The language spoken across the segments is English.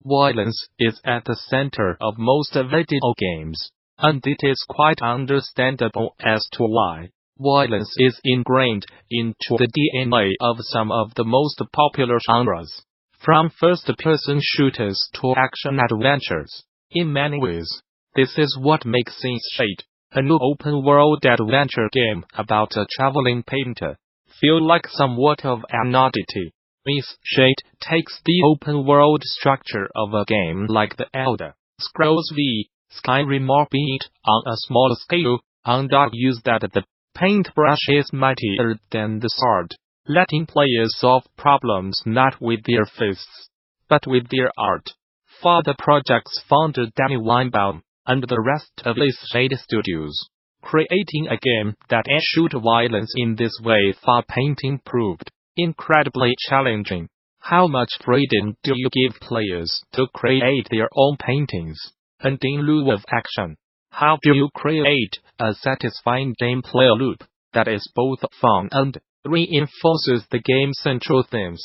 Violence is at the center of most video games, and it is quite understandable as to why. Violence is ingrained into the DNA of some of the most popular genres, from first-person shooters to action-adventures. In many ways, this is what makes Eastshade, a new open-world adventure game about a traveling painter, feel like somewhat of an oddity. Eastshade takes the open-world structure of a game like The Elder Scrolls V, Skyrim, or be it on a small scale, and argues that the paintbrush is mightier than the sword, letting players solve problems not with their fists, but with their art. For the project's founder Danny Weinbaum, and the rest of Eastshade Studios, creating a game that eschewed violence in this way for painting proved incredibly challenging. How much freedom do you give players to create their own paintings? And in lieu of action, how do you create a satisfying gameplay loop that is both fun and reinforces the game's central themes,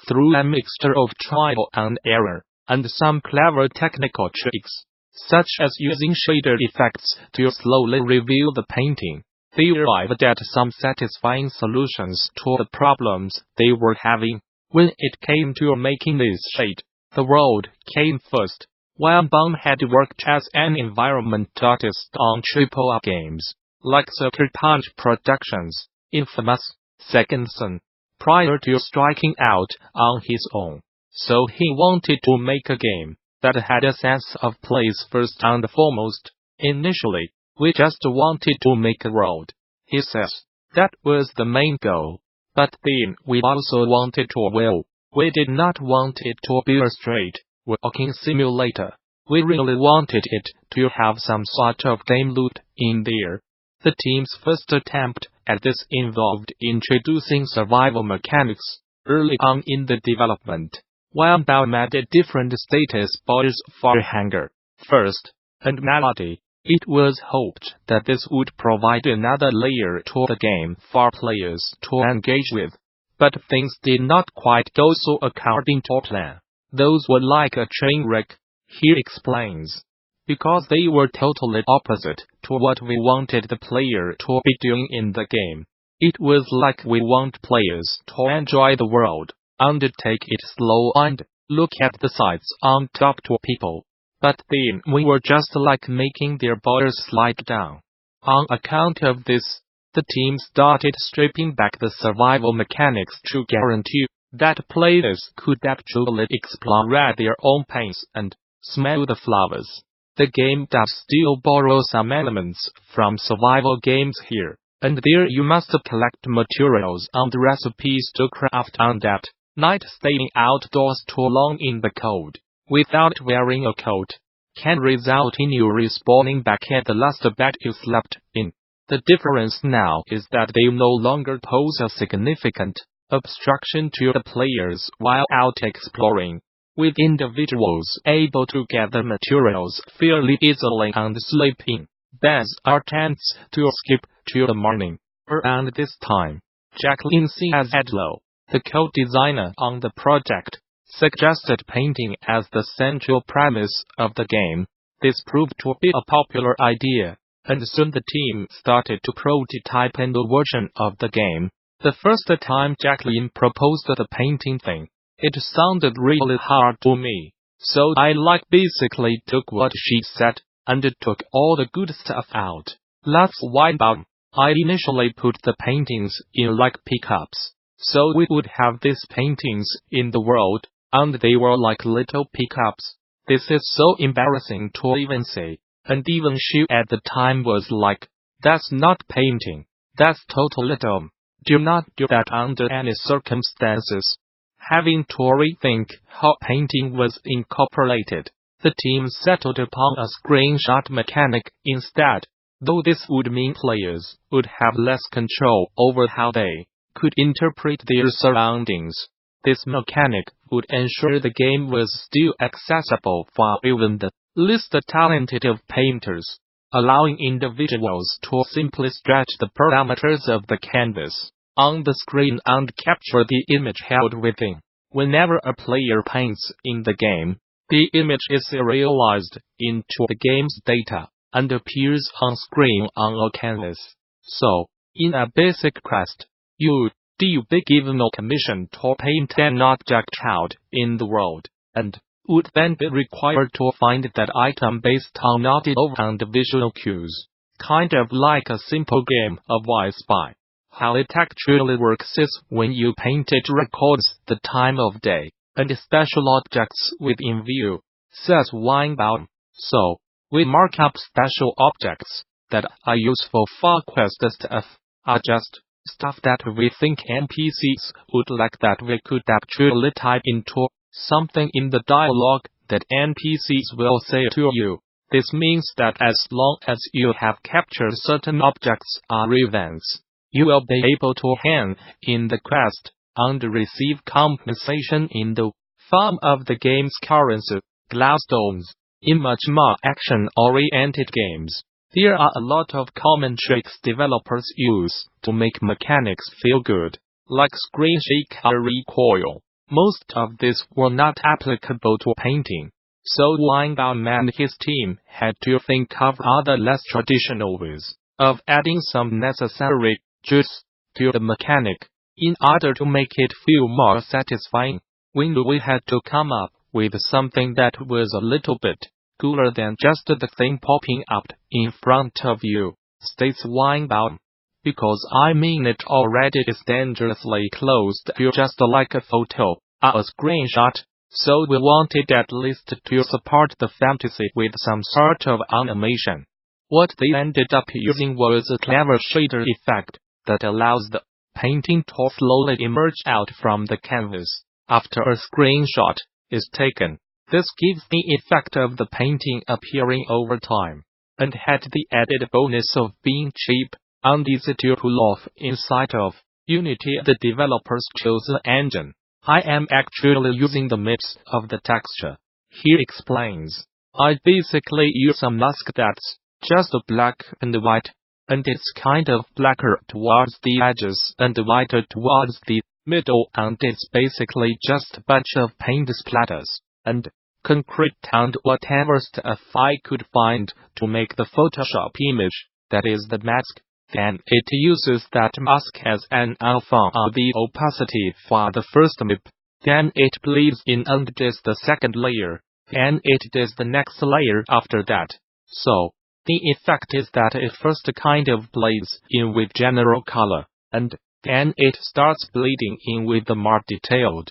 through a mixture of trial and error, and some clever technical tricks, such as using shader effects to slowly reveal the painting? They arrived at some satisfying solutions to the problems they were having. When it came to making Eastshade, the world came first. Weinbaum had worked as an environment artist on AAA games, like Sucker Punch Productions, Infamous, Second Son, prior to striking out on his own. So he wanted to make a game that had a sense of place first and foremost. Initially, we just wanted to make a world, he says. That was the main goal. But then we also wanted to, we did not want it to be a straight walking simulator. We really wanted it to have some sort of game loop in there. The team's first attempt at this involved introducing survival mechanics early on in the development. Weinbaum added different status bars for hunger, thirst, and malady. It was hoped that this would provide another layer to the game for players to engage with. But things did not quite go so according to plan. Those were like a train wreck, he explains, because they were totally opposite to what we wanted the player to be doing in the game. It was like we want players to enjoy the world, and take it slow and look at the sights on top to people. But then we were just like making their borders slide down. On account of this, the team started stripping back the survival mechanics to guarantee that players could actually explore their own paints and smell the flowers. The game does still borrow some elements from survival games here and there. You must collect materials and recipes to craft, and at night staying outdoors too long in the cold without wearing a coat can result in you respawning back at the last bed you slept in. The difference now is that they no longer pose a significant obstruction to the players while out exploring, with individuals able to gather materials fairly easily and sleep in beds or tents to skip till the morning. Around this time, Jaclyn Ciezadlo, the co-designer on the project, suggested painting as the central premise of the game. This proved to be a popular idea, and soon the team started to prototype a version of the game. The first time Jaclyn proposed the painting thing, it sounded really hard to me, so I basically took what she said, and took all the good stuff out. That's Weinbaum. I initially put the paintings in pickups, so we would have these paintings in the world, and they were like little pickups. This is so embarrassing to even say, and even she at the time was like, that's not painting, that's totally dumb. Do not do that under any circumstances. Having to rethink how painting was incorporated, the team settled upon a screenshot mechanic instead, though this would mean players would have less control over how they could interpret their surroundings. This mechanic would ensure the game was still accessible for even the least talented of painters, allowing individuals to simply stretch the parameters of the canvas on the screen and capture the image held within. Whenever a player paints in the game, The image is serialized into the game's data and appears on screen on a canvas. So, in a basic quest, you'd be given a commission to paint an object out in the world, and would then be required to find that item based on audio and visual cues. Kind of like a simple game of I Spy. How it actually works is when you paint it records the time of day and special objects within view, says Weinbaum. So, we mark up special objects that are useful for quest stuff, are just stuff that we think NPCs would like that we could actually type into something in the dialogue that NPCs will say to you. This means that as long as you have captured certain objects or events, you will be able to hand in the quest and receive compensation in the form of the game's currency, glowstones. In much more action-oriented games, there are a lot of common tricks developers use to make mechanics feel good, like screen shake or recoil. Most of these were not applicable to painting, so Weinbaum and his team had to think of other less traditional ways of adding some necessary juice to the mechanic in order to make it feel more satisfying. We had to come up with something that was a little bit cooler than just the thing popping up in front of you, states Weinbaum. Because I mean it already is dangerously close to just like a photo or a screenshot, so we wanted at least to support the fantasy with some sort of animation. What they ended up using was a clever shader effect that allows the painting to slowly emerge out from the canvas after a screenshot is taken. This gives the effect of the painting appearing over time, and had the added bonus of being cheap and easy to pull off inside of Unity, the developer's chosen engine. I am actually using the mips of the texture. He explains. I basically use a mask that's just black and white, and it's kind of blacker towards the edges and whiter towards the middle, and it's basically just a bunch of paint splatters and concrete and whatever stuff I could find to make the Photoshop image that is the mask. Then it uses that mask as an alpha or the opacity for the first mip. Then it bleeds in and does the second layer. Then it does the next layer after that. So, the effect is that it first kind of blends in with general color, and then it starts bleeding in with the more detailed,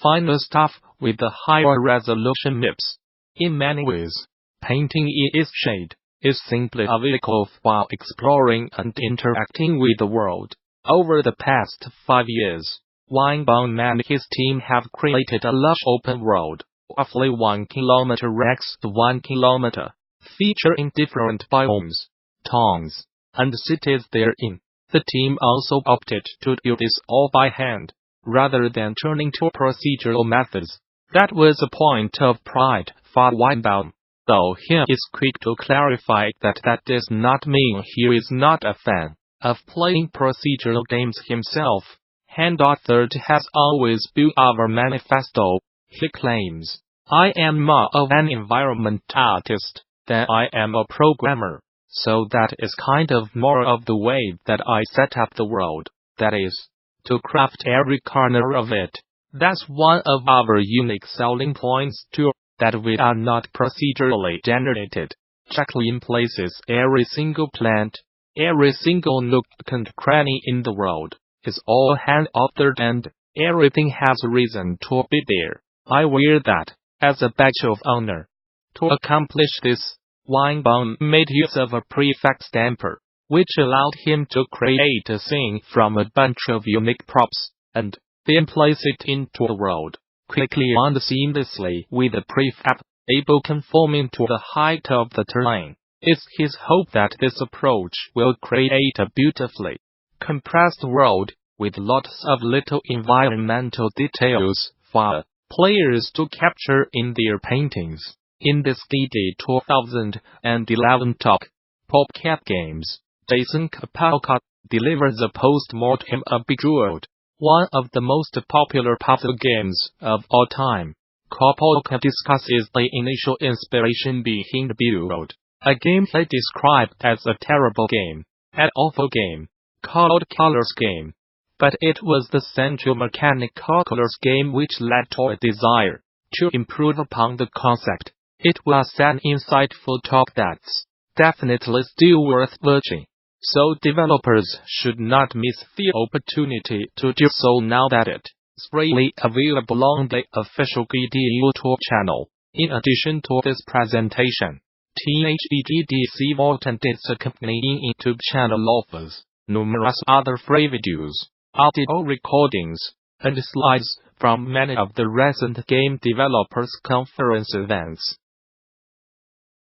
finer stuff with the higher resolution mips. In many ways, painting in Eastshade is simply a vehicle for exploring and interacting with the world. Over the past 5 years, Weinbaum and his team have created a lush open world, roughly 1 kilometer x 1 kilometer, featuring different biomes, towns, and cities therein. The team also opted to do this all by hand, rather than turning to procedural methods. That was a point of pride for Weinbaum, though he is quick to clarify that does not mean he is not a fan of playing procedural games himself. Hand-authored has always been our manifesto, he claims. I am more of an environment artist than I am a programmer, so that is kind of more of the way that I set up the world, that is, to craft every corner of it. That's one of our unique selling points too, that we are not procedurally generated. Jaclyn places every single plant, every single nook and cranny in the world is all hand-authored, and everything has a reason to be there. I wear that as a badge of honor. To accomplish this, Weinbaum made use of a prefab stamper, which allowed him to create a scene from a bunch of unique props, and then place it into the world, quickly and seamlessly with the prefab, able conforming to the height of the terrain. It's his hope that this approach will create a beautifully compressed world, with lots of little environmental details for players to capture in their paintings. In this GDC 2011 talk, PopCap Games, Jason Kapalka delivers a post-mortem of Bejeweled, one of the most popular puzzle games of all time. Kapalka discusses the initial inspiration behind Bejeweled, a game they described as a terrible game, an awful game, called Colors Game. But it was the central mechanic Colors Game which led to a desire to improve upon the concept. It was an insightful talk that's definitely still worth watching, so developers should not miss the opportunity to do so now that it's freely available on the official GDC YouTube channel. In addition to this presentation, GDC Vault and its accompanying YouTube channel offers numerous other free videos, audio recordings, and slides from many of the recent game developers conference events.